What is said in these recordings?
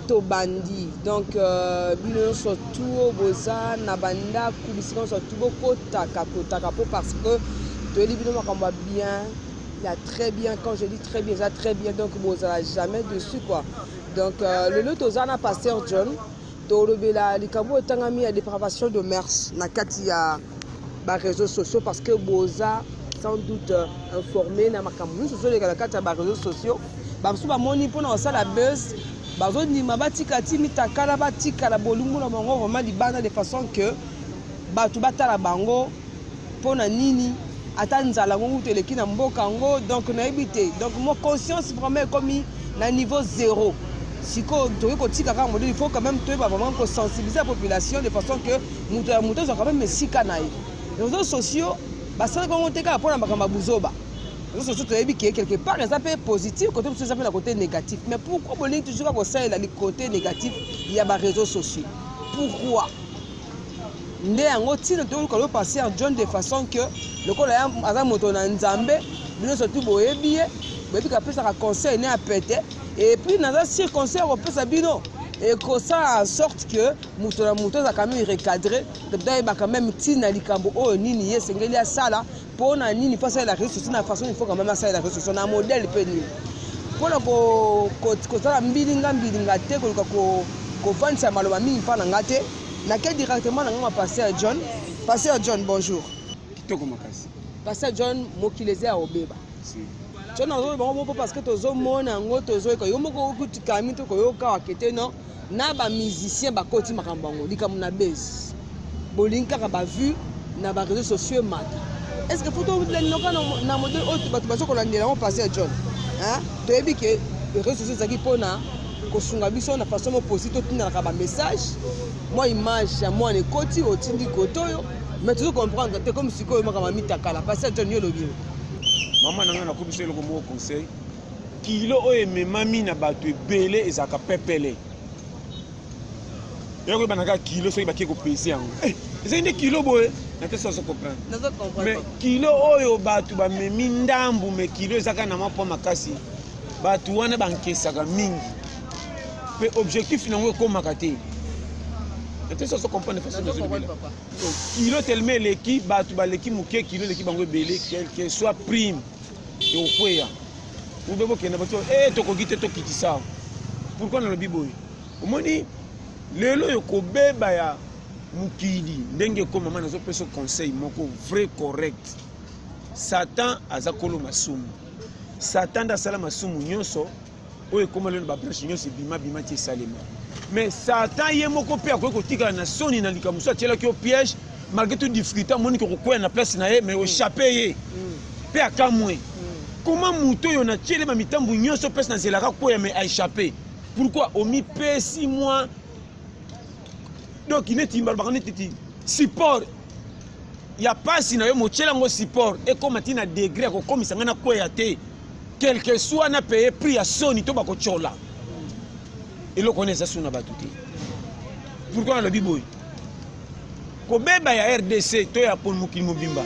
Tobandi donc bino surtout boza na banda kubisika surtout beaucoup takapo parce que to li bino makambo bien, il y a très bien, quand je dis très bien, ça très bien, donc boza jamais dessus quoi. Donc le lot ozana pasteur John to lobela likambo tangami ya dépravation de mœurs na kati ya ba réseaux sociaux parce que boza sans doute informé na makambo sociaux les kati ya ba réseaux sociaux ba msu ba moni pona osala buzz bazo ndima batika timi takala batika la bolungu na bango vraiment libana de façon que batu batala bango pona nini ata nzala ngo teleki na mboka ngo donc na ebité donc mon conscience vraiment comme na niveau 0 siko toyo kotika ka modèle il faut quand même toi vraiment pour sensibiliser la population de façon que muto zo quand même mesika na les réseaux sociaux basala ko ngoteka pona makamba buzoba. Nous sommes quelque part, ça peut être positif, côté ça peut être côté négatif. Mais pourquoi on dit toujours que ça le côté négatif, il y a des réseaux sociaux. Pourquoi? Né en outil de passer en John de façon que le col a moto na nzambe, nous surtout boye bien, puis après ça conseil né à péter et puis dans un circonstance on peut s'abino et que ça en sorte que moto a quand même recadré, peut-être quand même tina likambo o nini yesengeli ya sala. Pour na nini pas ça la réseau sociale na façon il faut quand même ça la réseau sociale na modèle pe ni pour na ko ça mbilinga te ko vanisa maloba mingi pa na ngate na quel directement na ngama pasteur John bonjour kitoko makasi pasteur John mokileze a obeba si John na bango parce que tozo mona ngo tozo ko yo moko kutikami to ko yo ka wakete non na ba musicien ba koti makambango likamu na base bolinka ka ba vu na ba réseaux sociaux mata. Est-ce que faut que les na modèle autre bato ko landela on passer John hein to ebi que réseaux sociaux zaki pona ko sunga biso na façon positive to na ka ba message moi image ya moi ne koti otindi kotoyo mais tu comprendre c'est comme si ko makama mitakala passer John yo lobi maman nanga na kobiso le ko conseil kilo o ememami na bato ebele ezaka pepele yoko banaka kilo so ibaki ko pesi yango c'est une kilo boy na te so comprendre mais kilo oyo batu ba memi ndambu me kilo ezaka na mapo makasi batu wana bankesaka mingi pe objectif nango ko makate na te so comprendre façon de kilo tellement l'équipe batu ba l'équipe muke kilo l'équipe bango belé quel soit prime et au kweya ou bebo kena bato to ko gite to kitisa pourquoi na le biboy au moni lelo yo ko beba ya mukidi ndenge ko mama nazo peso conseil moko vrai correct Satan azakolo masumu Satan da sala masumu nyonso oyo koma lelo ba branche nyonso bima ti salema mais Satan ye moko pe akoko tika na soni na likamuso atiela ki au piège malgré tout difficulté moni ko ko na place na ye mais au échapper ye pe akamwe comment muto yo na tiele ma mitambu nyonso pesa na zelaka ko ya mais a échapper pourquoi au mi pe 6 mois. Donc il est imbalbané support. Il y a pas si na yo mochela ngo support et comme atina degré ko komisa ngana ko ya te quel que soit na payer prix à Sony to ba ko chola. Et le connaît ça suna batuti. Pourquoi le biboy? Ko beba ya RDC to ya pon mukili mobimba.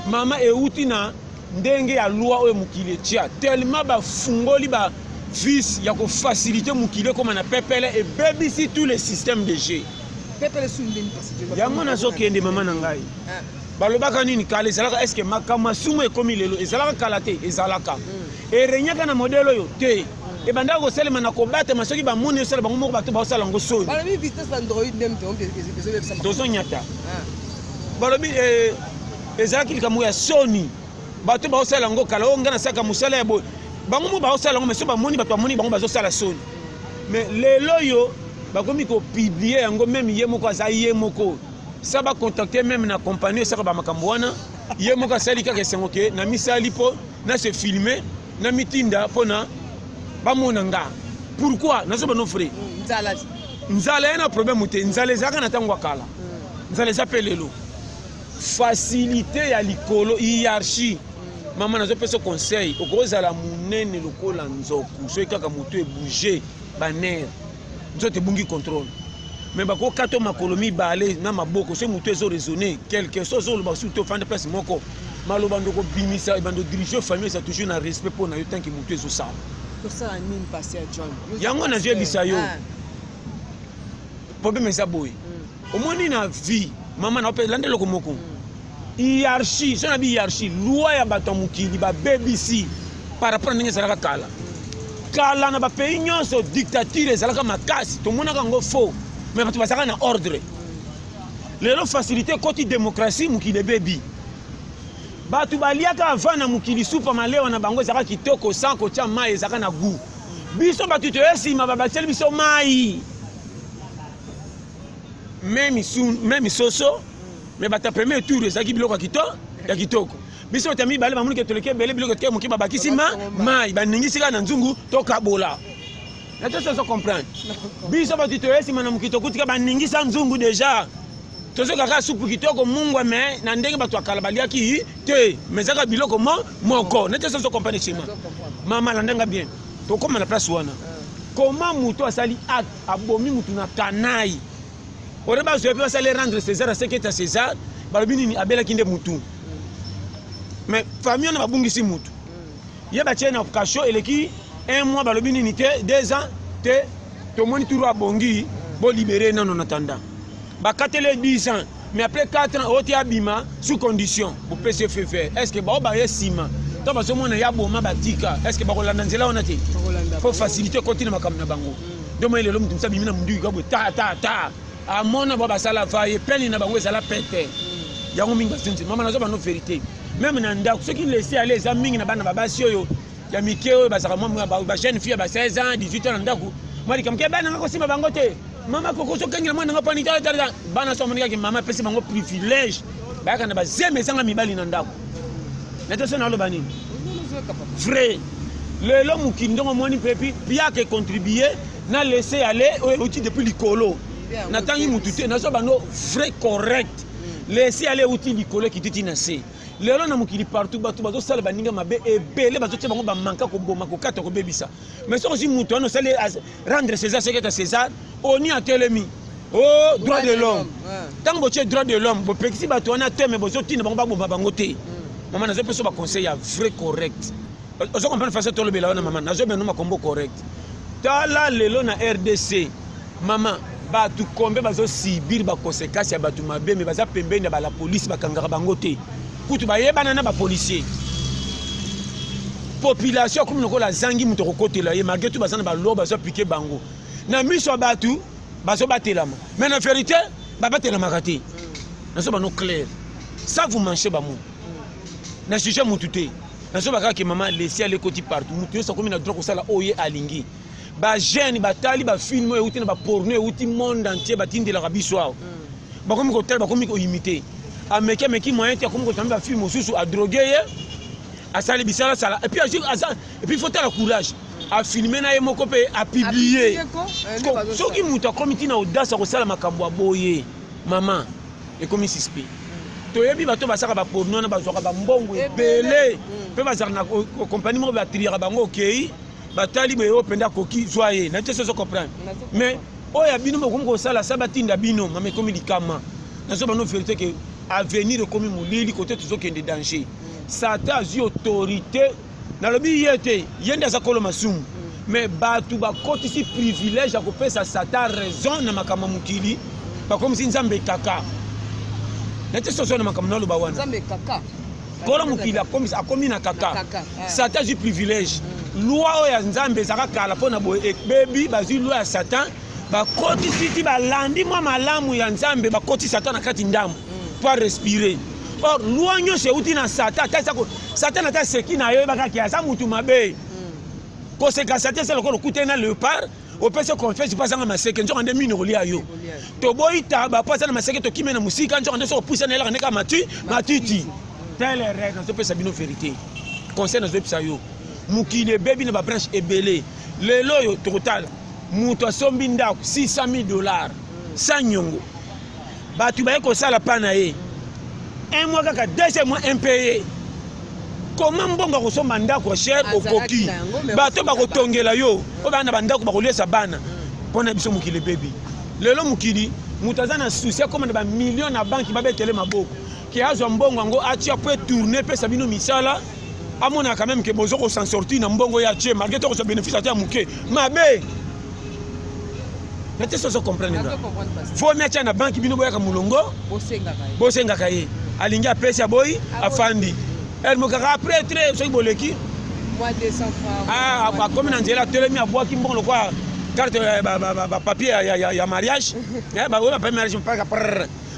Mama e utina ndenge ya loi o mukili tia tellement ba fungoli ba vice ya ko faciliter mukili comme na pepele et baby si tous les systèmes de jeu. Yango nazo kende mama na ngai balobaka nini kala ezalaka est-ce que makama sumu ekomi lelo ezalaka kala te ezalaka erenyaka na modelo yo te ebanda ko selema na kobate masoki ba moni osala bango moko bato ba osala ngo soni balobi vitesse Android même te tozo nyata balobi ezalaki likamu ya soni bato ba osala ngo kala onga na saka musala ya bo bango mo ba osala ngo meso ba moni bato ba moni bango bazo sala soni mais lelo yo bakomi ko publier yango même ye moko aza ye moko ça va contacter même na compagnie ça ba makambo wana ye moko asali kaka sengo ke na misali po na se filmer na mitinda pona ba monanga pourquoi nazo ba no frère nzala ena problème te nzala ezaka na tango kala nzala zapelelo facilité ya likolo hiérarchie mama nazo pesa conseil okozala munene lokola nzoku so kaka moto e bouger baner nzote bungi contrôle mais bako kato makolomi balé na maboko c'est mutu ezo raisonner quelque chose au ba surtout fande place moko maloba ndoko bimisa e bando diriger famille ça toujours na respect pour na yo tant que mutu ezo ça pour ça la mine passé à John yango na je bisa yo problème eza boy omoni na vie mama na opela ndelo komoko hiérarchie so na bi hiérarchie loi ya bato mukili ba BBC par rapport ndenge ezalaka kala na ba pays nyonso dictature ezalaka makasi tomonaka ngo faux mais bato bazalaka na ordre lelo facilité koti démocratie mukili bebi bato baliaka avant na mukili supa malewa na bango ezalaka kitoko sans kotia mai ezalaka na goût biso bato toyesima babatieli biso mai même soso mais bata premier tour ezalaki biloko ya kitoko biso tami bale bamuni ke toleke bele biloko ke muki babakisi mai baningisi ka na nzungu tokabola na to so comprendre biso bato toyesima na mukito kutika baningisa nzungu déjà tozo kaka supu kitoko mungwa mais na ndenge bato akala baliaki te mais zaka biloko moko na to so comprendre chima mama la ndenga bien to koma na place wana comment muto asali acte abomi mutu na kanai ore ba zo pe asali rendre César à ce qui est à César balobini ni abela kinde mutu mais famille na babungisi mutu ye ba tiena okasho eleki un mois balobini ni te 2 ans te to moni turu abongi bo libérer non en attendant ba katele 10 ans mais après 4 ans oti abima sous condition pour PCFF est-ce que ba yesima to ba so mona ya boma batika est-ce que ba kolanda nzela ona te pour faciliter continue makamna na bango donc moi lelo mutu msabi mina mundu ka bo ta amona ba basala vaye peni na bango ezala pete yango mingi basinzi mama nazo ba no vérité même na ndako ceux qui laisser aller les amis na bana babasi oyo ya mikeo bazaka mwa ba jeune fille ba 16 ans 18 ans na ndako mari kamke bana ngako sima bango te mama koko so kengela mwana ngapa ni tala bana so monika ki mama pesi bango privilège ba kana ba zeme sanga mibali na ndako na to so na lo bani vrai le l'homme qui ndongo moni pepi bien que contribuer na laisser aller outil depuis likolo na tangi mutute na so bano vrai correct laisser aller outil likolo qui titi na se lelo na mukili partout bato bazo sala baninga mabe ebele bazo tia bango ba manka ko boma ko kata ko bebisa mais so aussi mutu ano sala rendre César ce qui est à César oni a telemi oh droit de l'homme tant bo tie droit de l'homme bo pekisi bato wana te mais bozo tina bango ba boma bango te maman nazo peso ba conseil ya vrai correct ozo comprendre façon to lobela wana maman nazo beno makombo correct tala lelo na RDC maman bato kombe bazo sibir ba conséquences ya bato mabe mais baza pembeni ya la police bakangaka bango te kutu bayebana na ba policier population comme nokola zangi muto kokotela ye malgré tout bazana ba lo bazo piquer bango na miso batu bazo batelama mais en vérité ba batelama kati na so ba no clair ça vous manchez ba mu na sujet mututé na so ba ka ke maman laisser aller côté partout mutu so comme na droit ko sala oye alingi ba jeune ba tali ba film e uti na ba porno e uti monde entier ba tindela ka biswa ba comme ko tel ba comme ko imiter ameki moyen te comme ko tamba film osusu a droguer a sali bisala sala et puis faut avoir courage à filmer na yemo ko pe a publier so ki muta comité na audace ko sala makambo aboye maman et comme suspect to yebi bato basaka ba porno na bazwaka ba mbongo ebele pe bazaka na compagnie mo ba trier bango okei batali be yo penda koki joye na te so comprendre mais oya bino mo ko sala sabatinda bino mame komi likama na so ba no vérité que avenir comme mulili côté toujours qu'il y a des dangers Satan a eu autorité dans le billet yende za kolo masum mais batu ba côté si privilège à couper ça Satan raison na makama mukili ba comme si nzambe kaka nete so na makama no ba wana nzambe kaka kolo mukili a komi na kaka Satan a eu privilège loi ya nzambe zaka kala pona boye baby bazi loi ya Satan ba côté si ba landi mwa malamu ya nzambe ba côté Satan na kati ndamu pas respirer. Or, loin c'est outil na Satan. Satan a ce qui n'a pas qui a ça mutu mabe. Conséquence Satan c'est le côté na le par. Au peut se confesse pas dans ma séquence on a mis lia yo. To boita ba pas dans ma séquence to kimena musique quand on so pousser na la neka matiti. Telle règle ça peut sabino vérité. Conseil na zo pisa yo. Mukile baby na ba branche ebele. Le loyo total. Mutu sombi ndako $600,000 sans nyongo. Batu baye ko sala pana ye un mois kaka 2 mois impayé comment mbonga ko so mandako cher okoki bato ba ko tongela yo o bana bandako ba ko lesa bana pona biso mukile baby lelo mukili mutaza na souci comme na ba millions na banque ba betele maboko ki azwa mbongo ngo atia peut tourner pe sabino misala amona quand même que bozo ko s'en sortir na mbongo ya tie malgré to ko bénéfice ata muke mabe nete so comprendre nga faut mettre na banque bino boya ka mulongo bosenga kaye alingi apesi boy afandi elle me kaka après très so boleki moi 200 francs comme na nzela telemi aboki mbongo quoi carte papier ya mariage ba oui ba mariage pas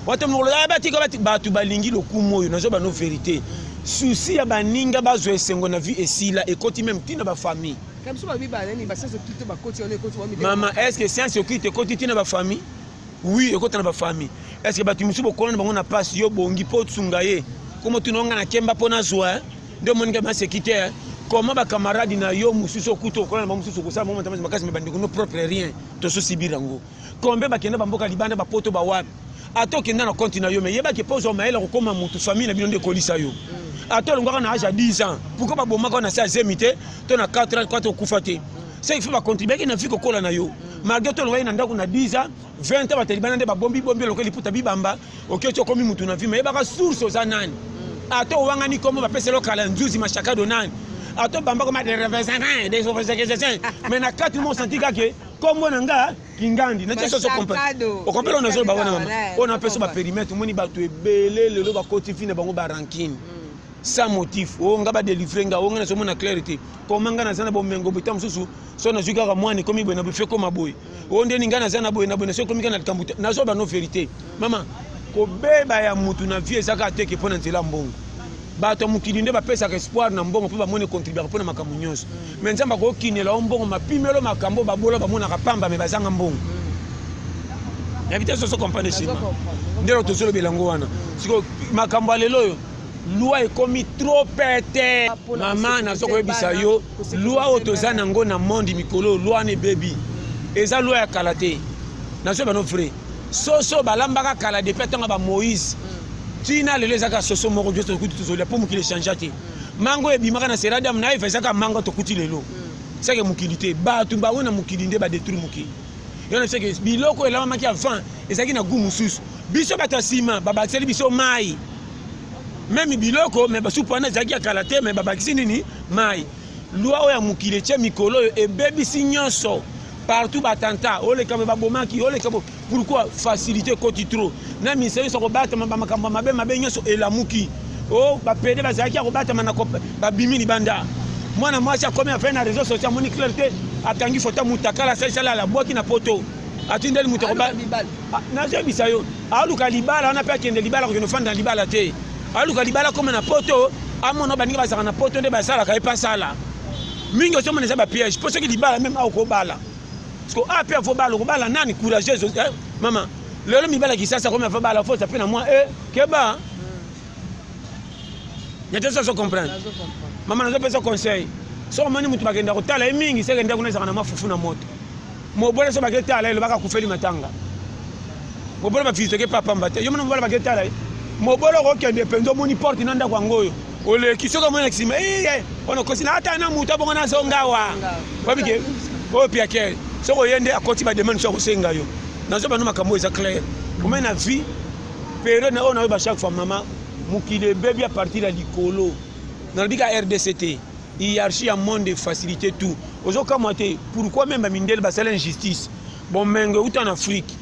watu moloya batiko batu balingi lokumo yo nazo ba no vérité souci ya baninga bazwe sengo na vie esila et koti même tina ba famille comme ça ba nani ba sens sécurité ba koti on est koti maman est-ce que c'est sécurité koti tina ba famille oui et koti na ba famille est-ce que batu musu bokolona bango na passe yo bongi po tsungaye comme tu nonga na kemba pona zwa de moninga ba sécurité comment ba camarade na yo mususu okuto kolona ba mususu ko sa moment tamasi makasi me bandiko no propre rien to so sibirango kombe ba kenda ba mboka libanda ba poto ba wapi ato kenda na compte na yo mais yeba ke pozo maela ko koma mutu famille na bino de kolisa yo ato longwa na âge à 10 ans pourquoi ba bomaka na sa zemité to na 4 ans quoi to kufate c'est il faut ba contribuer que na vie ko kola na yo malgré to longwa na ndako na 10 ans 20 ans ba telibana de ba bombi lokeli puta bibamba oke to komi mutu na vie mais yeba ka source za nani ato wangani komo ba pese lokala nzuzi mashaka do nani ato bamba comme des représentants des officiers mais na 4 mois senti que comme nanga kingandi na teso comprendre o comprendre on a zo ba wana mama on a peso ba périmètre moni ba to ebele lelo ba koti fine bango ba ranking sans motif o ngaba délivrer nga o ngana so mona clarité comme ngana zana bo mengo bitam susu so na zuka ka mwani komi bwe na bife ko maboy o ndeni ngana zana boy na boy na so komi kana kambuta na zo ba no vérité mama ko beba ya mutu na vie ezaka teke pona nzela mbongo bato mukili nde bapesa espoir na mbongo po bamone contribuer pona makambo nyonso mais nzamba ko kinela mbongo mapimelo makambo babola bamona kapamba me bazanga mbongo na vitesse so comprendre chez moi ndelo to solo belango wana siko makambo lelo yo loi ekomi trop pété maman na soko yebisa yo loi otoza nango na monde mikolo loi ne baby eza loi ya kalate na so bano frère soso balambaka kala de petanga ba Moïse tina lelo ezaka soso moko juste okuti tozolia po mokili changeate mango ebimaka na seradiam na ifa ezaka mango tokuti lelo seke mokili te bato bango na mokili nde badétruire mokili yona seke biloko elamamaki avant ezalaki na gu mosusu biso bato ya nsima babakiseli biso mai meme biloko me basupu wana ezalaki ya kala te me babakisi nini mai loi oyo ya mokili etie mikolo oyo ebebisi nyonso partout batanta oleka me babomaki oleka pourquoi faciliter koti trop na ministère so ko batama ba makambo mabe nyonso elamuki o ba pede bazaki ko batama na ba bimi libanda mwana mwasi akomi afena na réseaux sociaux moni clarté atangi photo mutakala sala la boki na poto atindeli mutako ba na je bisayo aluka libala ona pe kende libala ko no fanda libala te aluka libala comme na poto amono baninga basaka na poto nde basala ka epa sala mingi so mona za ba piège pour ce que libala même ako bala parce que après faut bala ko bala nani courageuse maman lelo mibala kisasa comme faut bala faut ça pe na moi keba nyate so comprendre maman nazo pesa conseil so mani mutu bakenda ko tala mingi seke ndako na na mafufu na moto mobole so baketa tala le baka kufeli matanga mobole ba fiso ke papa mbate yo mona mobole baketa tala mobole ko kende pendo moni porte na ndako ngoyo ole kisoka mwana kisima ono kosina hata na mutu bongo na zongawa babike o pia ke so ko yende akoti ba demande so ko senga yo nazo ba no makambo eza clair comme na vie période na ona ba chaque fois maman mukile bébé à partir de likolo dans le bika RDCT hiérarchie à monde de faciliter tout ozo kamote pourquoi même mindel ba sala injustice bon mengo uta en Afrique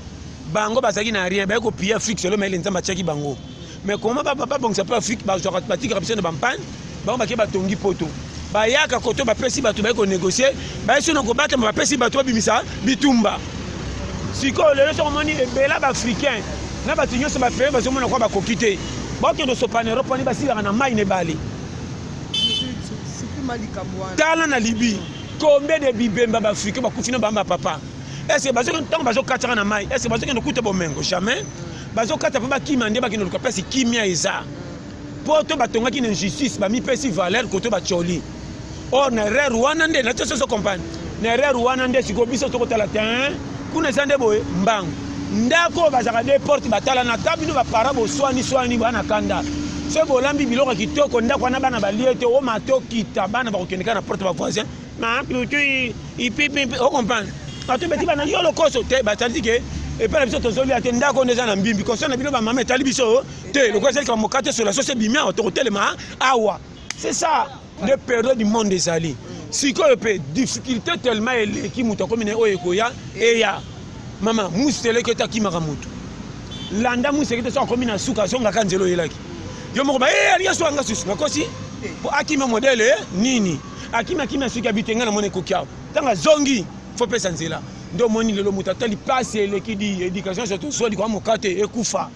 bango basaki na rien ba ko piller Afrique solo mais nzamba tchaki bango mais comment papa bon ça peut Afrique ba zo batika rapise de bampagne ba ba ke ba tongi poto ba yaka koto ba pesi ba to ba ko négocier ba so no ko bata ba pesi ba to bimisa bitumba siko le so moni ebela ba africain na ba tinyo so ba fe ba so mona kwa ba kokite ba ke do so pa Europe ni ba sila na mai ne bali tala na Libye combien de bibemba ba africain ba kufina ba papa est-ce que ba so tant ba so kataka na mai est-ce que ba so ke kuta bo mengo jamais ba so kata ba kimande ba ke no ko pesi kimia eza poto batonga ki injustice ba mi pesi valeur koto ba choli or na erreur wana nde na tso so comprendre na erreur wana nde siko biso to kotala tin kuna sande boye mbang ndako bazaka de porte batala na tabino ba parabo swani bana kanda so bolambi biloko kitoko ndako wana bana baliete o matoki tabana ba kokendeka na porte ba voisin na plutu ipipi o comprendre ato beti bana yolo koso te batali ke et puis la biso tozoli ate ndako ndeza na mbimbi concerne bino ba mama etali biso te le quoi c'est que mokate sur la société bimia autotelema awa c'est ça de période du monde des alliés si ko pe difficulté tellement eleki muto comme ne oyekoya eya mama musele ke takimaka mutu landa musele ke so comme na suka zonga kanzelo yelaki yo moko ba aliya so anga susu nakosi po akima modele nini akima suka bitenga na mone kokia tanga zongi faut pesa nzela ndo moni lelo mutu atali passe eleki di éducation surtout so di kwa mokate ekufa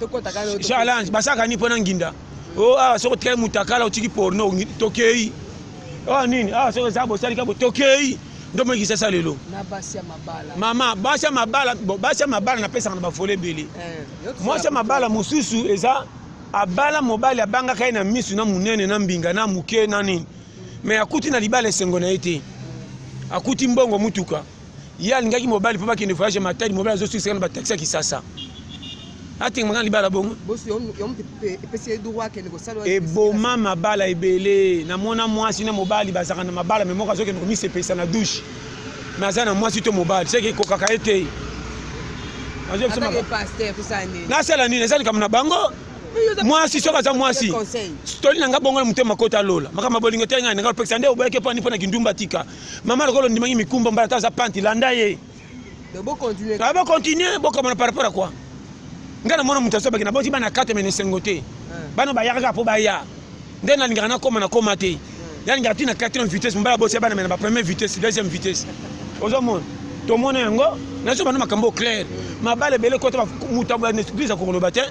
tokota kana challenge basaka ni pona nginda oh ah soko tkai mutakala utiki porno tokei oh nini ah soko zabo sali kabo tokei ndo mo kisa lelo na basia mabala mama basia mabala na pesa na bafole bele moi c'est mabala mususu eza abala mobali abanga kai na misu na munene na mbinga na muke na nini mais akuti na libala sengo na ete akuti mbongo mutuka ya lingaki mobali po bakende voyage matali mobali zo susi kana ba taxi kisasa ati ngana libala bongo bosi yom pesi droit ke nego salo e boma mabala ebele na mona mwasi na mobali bazaka na mabala mais moka zoke ngomi se pesa na douche mais azana mwasi to mobali c'est que kokaka ete aje sema pasteur pusani na sala nini ezali kama na bango mwasi soka za mwasi stoli nanga bongo mutema kota lola makama bolingo tenga nanga pesa nde oboyeke pa ni pona kindumba tika mama lokolo ndimangi mikumba mbala taza panti landa ye de bo continuer ba continuer bo comme par rapport à quoi ngana mona mutu asoba kina boti bana 4 mene sengote bana ba yaka po ba ya ndena lingana na koma na koma te ya lingana tina 4e vitesse mbala bosi bana mena ba première vitesse deuxième vitesse ozomona to mona yango na so bana makambo clair mabale bele ko to mutu ba n'excuse ko lo batin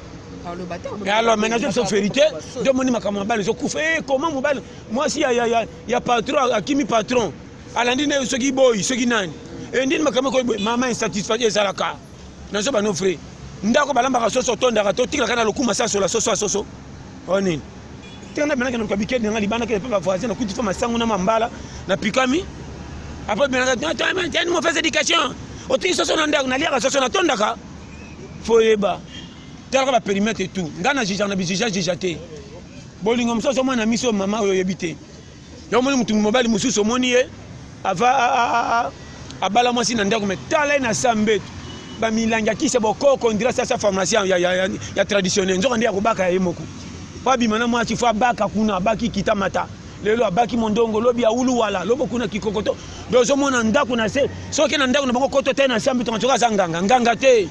alors maintenant je suis vérité de moni makambo mabale zo kufa comment mobile moi si ya patron akimi patron alandi ne soki boy soki nani et ndini makambo ko mama insatisfait ezalaka na so bana frère ndako balamba soso tondaka to tikala kana lokuma sa sola soso onini tena bena kana kabike nga libana ke pa voisin na kuti fa masango na mambala na pikami après bena tani mo fait éducation o tiki soso na ndako na lia soso na tondaka foyeba tala ba périmètre tout ngana jija na bijija jijate bolingo msoso mwana miso mama oyo yebite yo moni mutu mobali mususo moni ye ava abala mwasi na ndako metala na sambetu ba milanga kise bokoko ndira sa formation ya traditionnel nzoka ndia kubaka ya emoku pa bimana mwasi fo baka kuna baki kitamata lelo abaki mondongo lobi ya ulu wala lobo kuna kikokoto dozo mona ndako na se soki na ndako na bango koto tena sambi to nzoka nganga te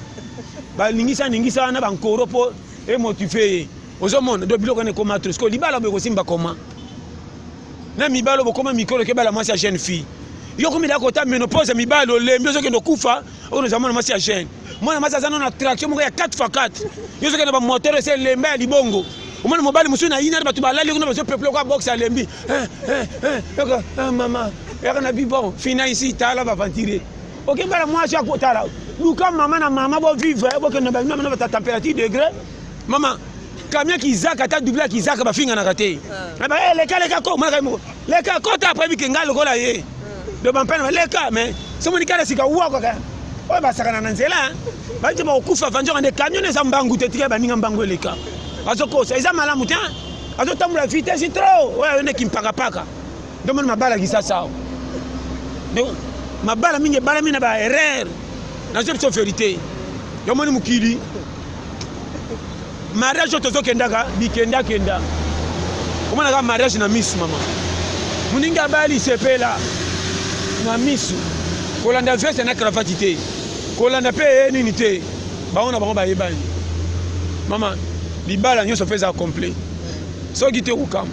ba lingisa na bankoro po e motivé ozo mona do biloko ne koma trop ko libala bo simba koma na mibalo bo koma mikolo ke bala mwasi ya jeune fille yoko mi dako ta menopause mibalo lembi zo ke ndo kufa ono zamana mwasi ya jeune mwana mwasi azana na traction moko ya 4x4 yozo ke na ba moteur c'est lemba ya libongo omwana mobali musu na ina batu balali kuna bazo peuple kwa box ya lembi yoko mama yaka na bibon fina ici tala ba ventire ok bala mwasi ya kotala luka mama na mama bo vivre bo ke na ba na ba température degré mama kamia kizaka ta double kizaka ba finga na kate ba leka ko mwana mo leka ko ta après bi kenga lokola ye de bampana leka mais somo nikala sika uwa kwa oyo basakana na nzela baite ba okufa vanjo ngande camion eza mbangu te tika baninga mbangu eleka azokosa eza malamu te azotambula vitesse trop oyo ne kimpaka paka ndomona mabala kisasa donc mabala mingi bala mina ba erreur na zo vérité yomoni mukili mariage tozo kendaka bikenda kenda omona ka mariage na miss mama muninga bali sepela na misu kolanda veste na cravate te kolanda pe nini te baona bango ba yebani mama libala nyoso feza complet soki te ukam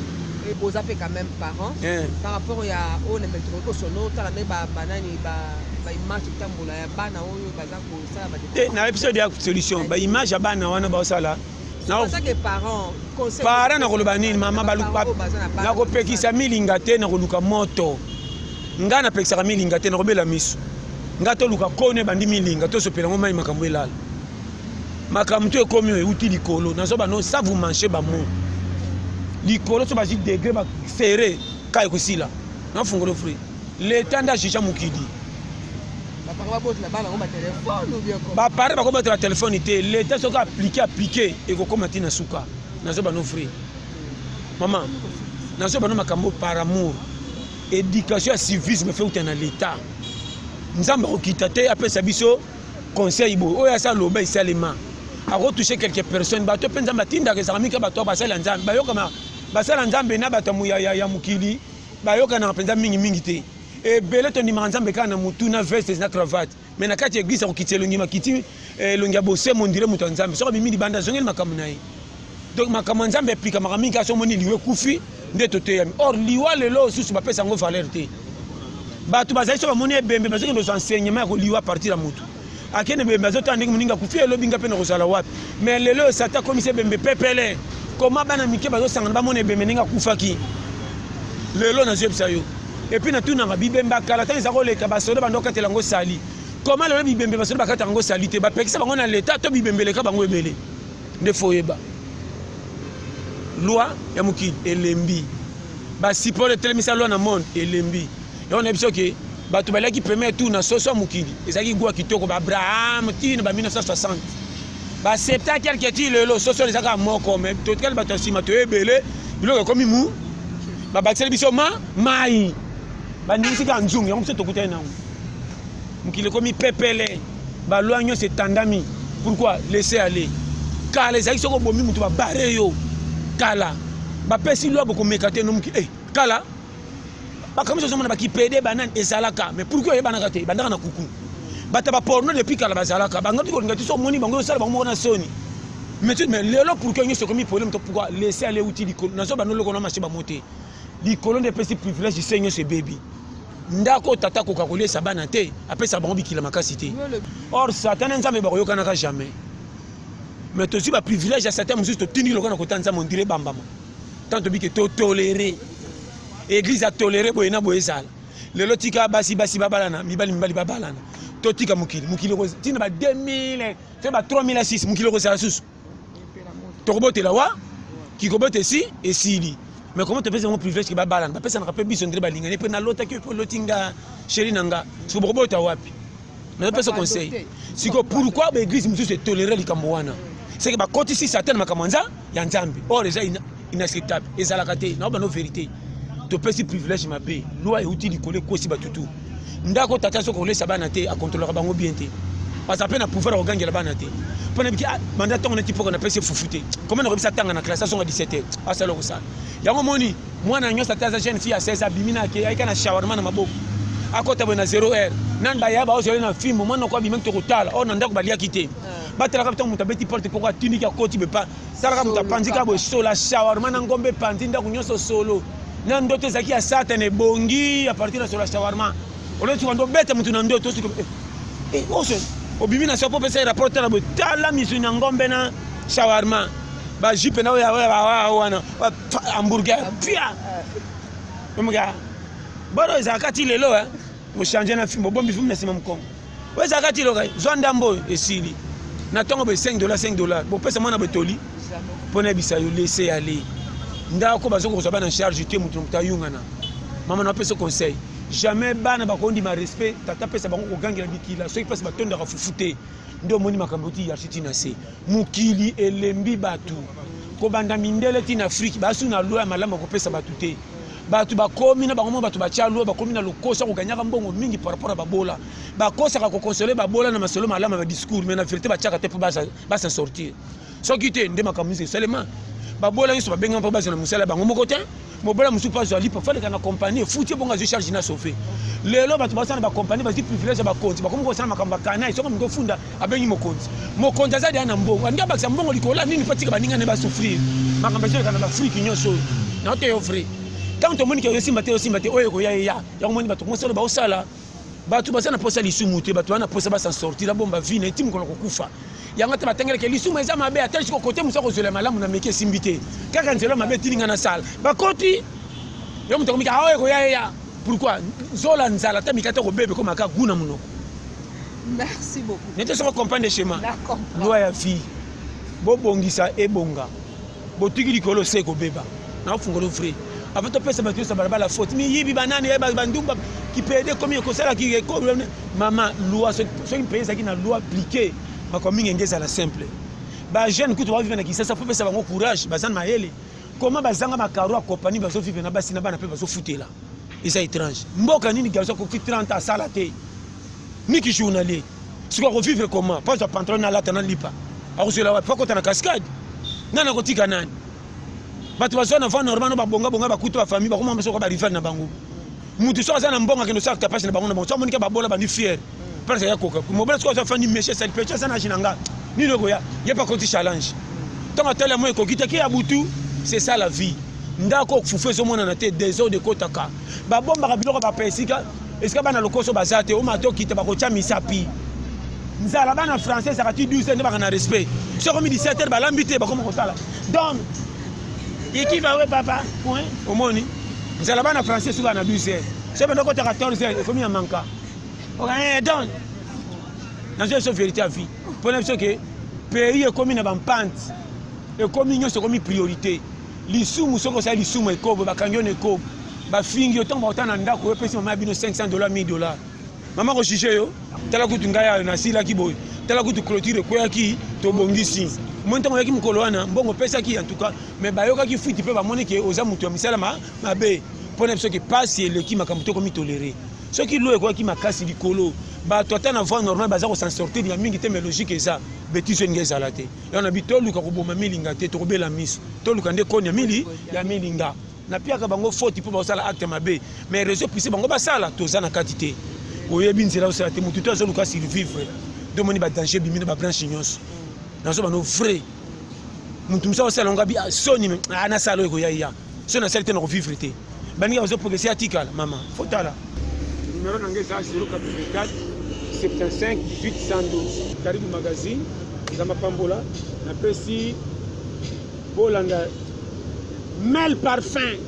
et vous avez quand même parents par rapport ya on est mettre ko sono tala ne ba banani ba image tambola ya bana oyo baza ko sala ba te na episode ya solution ba image ya bana wana ba sala na ça que parents conseil parents na koloba nini mama baluka na ko pekisa milinga te na koluka moto nga na pekisaka milinga te na kobela miso nga toluka kone bandi milinga tosopela ngo mai makambo elala makambo to ekomi euti likolo nazoba no ça vous mangez ba mo likolo so bazi degré ba serré ka ekosila na fungolo free l'état nda jija mukidi ba pare ba ko batela téléphone te l'état so ka appliquer ekokoma tina suka nazoba no free mama nazoba no makambo par amour éducation à civisme fait dans l'état nzamba okita te apesa biso conseil bo oya sa loba isalema ako toucher quelques personnes bato penza matinda ke saramika bato basala nzambe bayoka ma basala nzambe na bato ya mukili bayoka na penza mingi te e bele to ndima nzambe kana mutu na veste na cravate mais na kati église ko kitelo ngima kiti longia bose mondire mutu nzambe so bimi di banda zongeli makamu nayi donc makamu nzambe pika makamika so moni liwe kufi nde to te or liwa lelo susu ba pesa ngo valeur te bato bazali so ba moni ebembe bazaki ndo enseignement ko liwa partir la mutu akene bembe azota ndenge muninga kufi elo binga pe na kozala wapi mais lelo sata komise bembe pepele koma bana mike bazo sangana ba moni ebembe ninga kufaki lelo na zebisa yo et puis na tuna nga bibemba kala tan za koleka basodo bandoka telango sali koma lelo bibembe basodo bakata ngo sali te ba pekisa bango na leta to bibembe leka bango ebele nde foyeba loi ya mukili elembi ba sipole telemisa loi na monde elembi on a besoin que bato balaki premier tour na soso mukili ezaki gwa kitoko ba Abraham tina ba 1960 ba septa quelque ti lelo soso ezaka moko mais total bato sima to ebele biloko komi mu ba bakiseli biso mai bandisi ka nzungu yango to kutena nango mukili komi pepele ba loi nyo se tandami pourquoi laisser aller kala ezaki soko bomi mutu ba bare yo kala ba pesi loi boko mekate no mukili kala comme ça on a qui pédé banane et salaka mais pourquoi il banaka te bandaka na kuku bata ba porno depuis kala bazalaka bangati ko ngati so moni bango sala bango na soni mais lelo pourquoi il se commis problème pourquoi laisser aller outil likolo na so banolo ko na marché ba monter likolo de petit privilège du seigneur ce baby ndako tata ko kakole sa bana te après ça bango bikila makasi te or satan nzambe ba yoka na jamais mais to si ba privilège à certains musu to tini lokana ko tanza mon dire bambama tant to bi que to tolérer Église a toléré boyena boyesala lelo tika basi babalana mibali babalana to tika mukili ko tina ba 2000 fe ba 3006 mukili ko sala susu to robote la wa ki robote si et sili mais comment te pesa mon privilège ki babalana ba pesa na rappel biso ndire balingani pe na lota ki ko lotinga chéri nanga so robote wapi mais pesa conseil siko pourquoi ba église musu se tolérer likambo wana c'est que ba koti si satan makamanza ya nzambe or déjà inacceptable ezalaka te na ba no vérité to pesi privilège mabe loi outil likole kosi batutu ndako tata soko lesa bana te a contrôler bango bien te parce que na pouvoir ogangela bana te pona biki mandat on est pour na pesi fufute comment on rebisa tanga na classe à 17h à salo ko ça yango moni mwana nyosa taza jeune fille à 16 ans bimina ke aika na shawarma na maboko akota bona 0h nan ba ya ba ozele na film mwana ko bimeng to kotala on ndako balia kite batela kapita muta beti porte pourquoi tunique à koti be pas sala ka muta panzika bo sola shawarma na ngombe panzi ndako nyoso solo na ndoto zaki ya satane bongi a partir de la shawarma ole tu ndo beta mtu na ndoto siko ose obimi na sopo pesa rapport na botala misu na ngombe na shawarma ba jipe na ya wana hamburger pia mga boro zakati lelo mo changer na film bombi film na sima mkongo we zakati lo kai zwanda mbo esili na tongo be $5 bo pesa mwana betoli pona bisayo laisser aller ndako bazoko kozaba na charge te mutu mutayungana mama na pesa conseil jamais bana bakondi ma respect tata pesa bango kogangela bikila so pesa batonda ka fufute ndo moni makambo ti yarchiti na se mukili elembi batu ko banda mindele ti na Afrique basu na loi malama ko pesa batu te batu bakomi na bango batu bachalo bakomi na lokosa ko ganyaka mbongo mingi par rapport à babola bakosa ka ko consoler babola na masolo malama ba discours mais na vérité bachaka te pour basa sortir so kité nde makambo seulement babola nso babenga mpo bazana musala bango moko te mobola musu pas ali pour faire kana compagnie futi bonga je charge na sauver lelo bato basana ba compagnie ba privilège ba compte ba komo sana makamba kana isoko ngo funda abengi mokonzi azadi ana mbongo anga bakisa mbongo likola nini patika baninga ne ba souffrir makamba je kana ba free kinyoso na te offrir quand to moni ke yosimba te oyo ko ya moni bato mosala ba osala bato basana posa lisumu te bato wana posa ba s'en sortir bomba vie na timu ko kufa yanga te batengele ke lisumu eza mabe atali ko côté musa ko zela malamu na meke simbite kaka nzela mabe tininga na sala bakoti yo muto komika awe ko ya pourquoi zola nzala ta mikata ko bebe ko maka guna munoko. Merci beaucoup. N'était pas comprendre le schéma. D'accord. Loi ya vie bobongisa ebonga botiki likolo se ko beba na fungolo free avant to pesa bato sa balabala faute mi yibi banane ba bandumba qui pede comme ko sala ki ko mama loi so qui pesa ki na loi appliquée makomi ngeza la simple ba jeune kutu ba vivre na kisasa faut pesa bango courage bazana maele comment bazanga makaro a compagnie bazo vivre na basi na bana pe bazo futela et ça étrange mboka nini garçon ko fit 30 à salate niki journalier Si on revivre comment? Pas de pantalon à la tana lipa. Alors c'est là, pourquoi tu as la cascade? Nana koti kanani. Batu bazona va normalement ba bonga bonga ba kutu ba famille ba comment on va rival na bango. Mutu so azana mbonga ke no sa capacité na bango na bango. So monika ba bola ba ni fier. Parce que ya koka. Mobile so fa ni méché ça peut ça na jinanga. Ni no goya, y a pas koti challenge. Tant à tel moi ko kitaki ya butu, c'est ça la vie. Ndako fufe so mona na te des eaux de kotaka. Ba bomba ka biloko ba pesika. Est-ce que bana lokoso bazate o mato kita ba ko cha misapi. Nzala bana français ça rati 12 ne ba na respect. So comme 17h ba lambité ba comme ko sala. Donc et qui va ouais papa point au moni nous allons en français souvent à 12h c'est pendant que 14h il faut m'y manquer OK donc dans une vérité à vie pour ne que pays est comme une pente et comme union c'est comme priorité lisumu soko ça lisumu ekobo ba kangion ekobo ba fingi autant ba autant ndako pesi mama bino $500 $1000 mama ko chiche yo tala kutu ngaya na sila kiboy tala kutu clôture ko yaki to bongisi montant yaki mukolo wana mbongo pesa ki en tout cas mais bayoka ki fuiti pe ba monike oza mutu ya misala mabe pona biso ki passe le ki makamto ko mi tolérer ce qui lo ko ki makasi likolo ba to tana voie normal baza ko s'en sortir ya mingi te mais logique eza bêtise ngeza la te et on habite to luka ko boma milinga te to ko bela miss to luka nde konya mili ya milinga na pia ka bango faute pour ba sala acte mabe mais réseau puisse bango ba sala to za na quantité oyebi nzela osala te mutu to zo luka survivre de moni ba danger bimina ba branche nyonso dans ce moment vrai mutu msa osala ngabi soni ana sala ko ya so na salite na revivre te bani ozo progresser atikala mama fotala numéro nangé ça 084 75 812 karibu magazine za mapambola na pesi bolanda Mel Parfum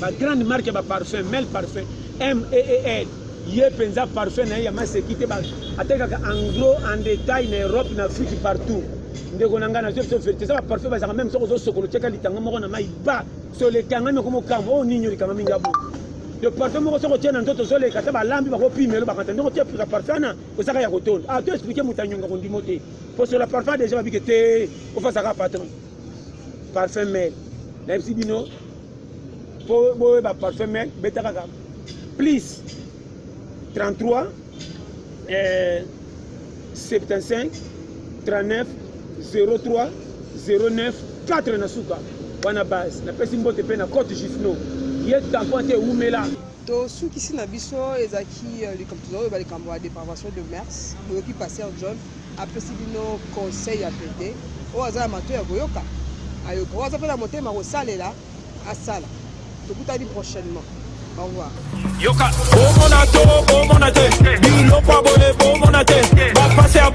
ba grande marque ba parfum Mel Parfum MEL yé penza parfum na ya masekite ba ateka anglo en détail na Europe na Afrique partout ndeko nanga na zepso vérité ça ba parfum ba za même so zo sokolo cheka litanga moko na mai ba so le kanga me komo kama o ninyo likanga minga bo le parfum moko so ko tiena ndoto zo le kata ba lambi ba ko pimelo ba kanta ndeko tie pour parfum na ko saka ya kotonda ah tu expliquer mutanyonga ko ndimo te pour sur la parfum déjà ba bikete ko fa saka patron parfum Mel na bino po bo ba parfum Mel betaka ka please 33 75 39 03 09 4 na suka wana base na pesi mbote pe na côte Gisno ye tampon te umela to suki si na biso ezaki le compteur ba le cambo de dépravation de mers le qui passer en John après si bino conseil à péter o azala mato ya goyoka ayoka o azala la motema ko salela asala to kutali prochainement. Au revoir. Yoka, oh mon até, bilo pas bolé, oh mon até, va passer à